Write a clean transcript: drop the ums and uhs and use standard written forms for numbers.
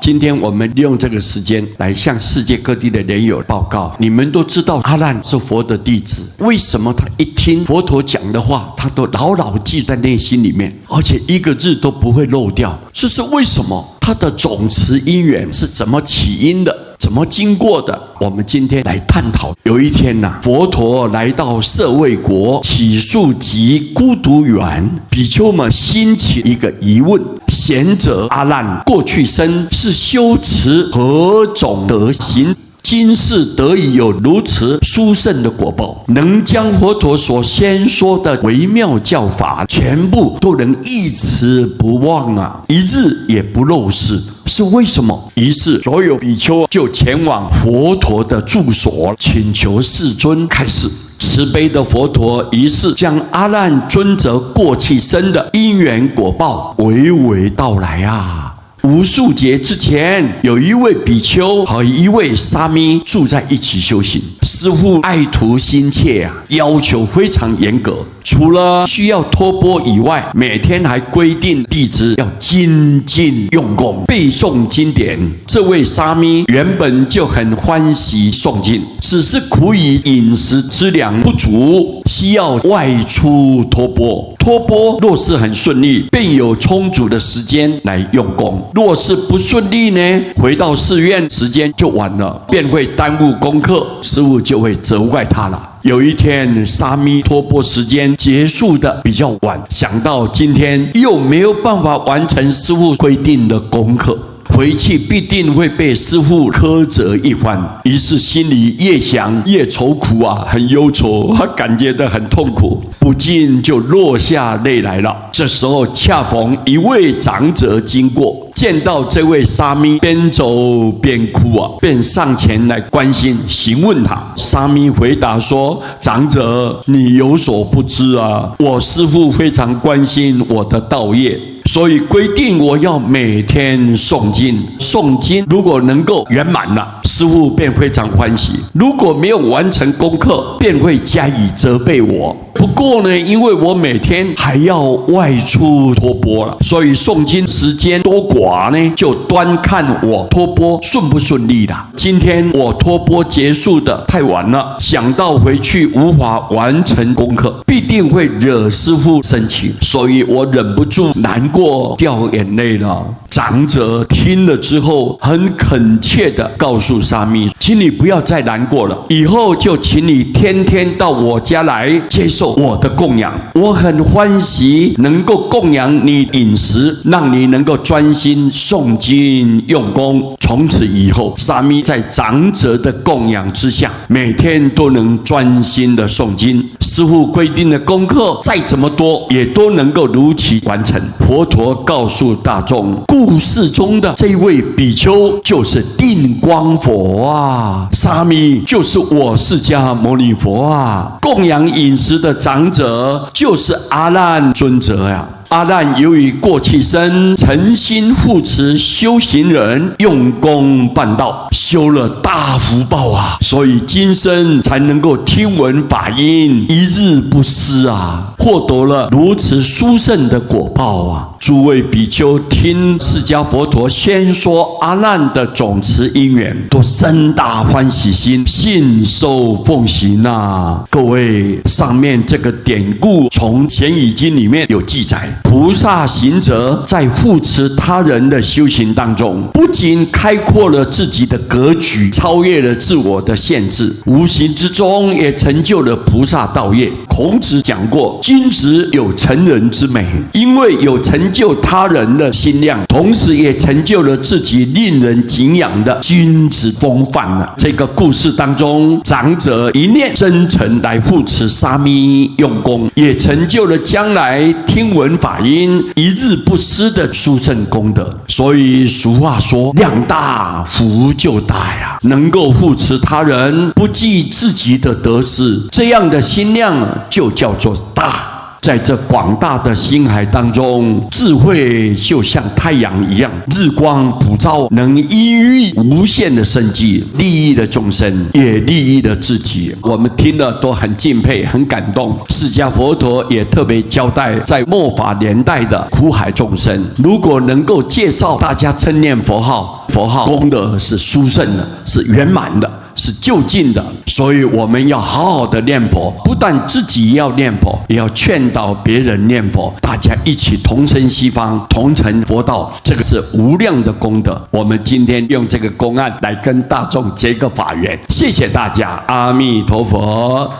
今天我们利用这个时间来向世界各地的人友报告。你们都知道阿难是佛的弟子，为什么他一听佛陀讲的话，他都牢牢记在内心里面，而且一个字都不会漏掉？这是为什么？他的种持因缘是怎么起因的？怎么经过的？我们今天来探讨。有一天佛陀来到舍卫国祇树及孤独园，比丘们兴起一个疑问：贤者阿难过去生是修持何种德行？今世得以有如此殊胜的果报，能将佛陀所先说的微妙教法全部都能一词不忘啊，一日也不漏失，是为什么？于是所有比丘就前往佛陀的住所，请求世尊开示。慈悲的佛陀于是将阿难尊者过去生的因缘果报娓娓道来啊。无数劫之前，有一位比丘和一位沙弥住在一起修行。师父爱徒心切啊，要求非常严格。除了需要托钵以外，每天还规定弟子要精进用功，背诵经典。这位沙弥原本就很欢喜诵经，只是苦于饮食资粮不足，需要外出托钵。托钵若是很顺利，便有充足的时间来用功；若是不顺利呢，回到寺院时间就晚了，便会耽误功课，师父就会责怪他了。有一天，沙弥托钵时间结束的比较晚，想到今天又没有办法完成师父规定的功课，回去必定会被师父苛责一番，于是心里越想越愁苦啊，很忧愁，他感觉到很痛苦，不禁就落下泪来了。这时候恰逢一位长者经过，见到这位沙弥边走边哭啊，便上前来关心询问他。沙弥回答说：长者，你有所不知啊，我师父非常关心我的道业，所以规定我要每天诵经。诵经如果能够圆满了，师父便非常欢喜；如果没有完成功课，便会加以责备我。不过呢，因为我每天还要外出托钵了，所以诵经时间多寡呢，就端看我托钵顺不顺利了。今天我托钵结束的太晚了，想到回去无法完成功课，必定会惹师父生气，所以我忍不住难过掉眼泪了。长者听了之后，很恳切地告诉沙弥：请你不要再难过了，以后就请你天天到我家来接受我的供养。我很欢喜能够供养你饮食，让你能够专心诵经用功。从此以后，沙弥在长者的供养之下，每天都能专心的诵经。师父规定的功课再怎么多，也都能够如期完成。佛陀告诉大众，故事中的这位比丘就是定光佛啊，沙弥就是我释迦牟尼佛啊，供养饮食的长者就是阿难尊者呀。阿难由于过去生诚心护持修行人，用功办道，修了大福报啊，所以今生才能够听闻法音，一日不失啊，获得了如此殊胜的果报啊。诸位比丘听释迦佛陀宣说阿难的种持因缘，都生大欢喜心，信受奉行啊。各位，上面这个典故从显语经里面有记载，菩萨行者在护持他人的修行当中，不仅开阔了自己的格局，超越了自我的限制，无形之中也成就了菩萨道业。孔子讲过，君子有成人之美，因为有成就他人的心量，同时也成就了自己令人敬仰的君子风范啊。这个故事当中，长者一念真诚来护持沙弥用功，也成就了将来听闻法音一日不失的殊胜功德。所以俗话说，量大福就大呀，能够护持他人，不计自己的得失，这样的心量就叫做大。在这广大的星海当中，智慧就像太阳一样，日光普照，能孕育无限的生机，利益了众生，也利益了自己。我们听了都很敬佩，很感动。释迦佛陀也特别交代，在末法年代的苦海众生，如果能够介绍大家称念佛号，佛号功德是殊胜的，是圆满的，是就近的。所以我们要好好的念佛，不但自己要念佛，也要劝导别人念佛，大家一起同称西方，同成佛道，这个是无量的功德。我们今天用这个公案来跟大众结个法缘，谢谢大家，阿弥陀佛。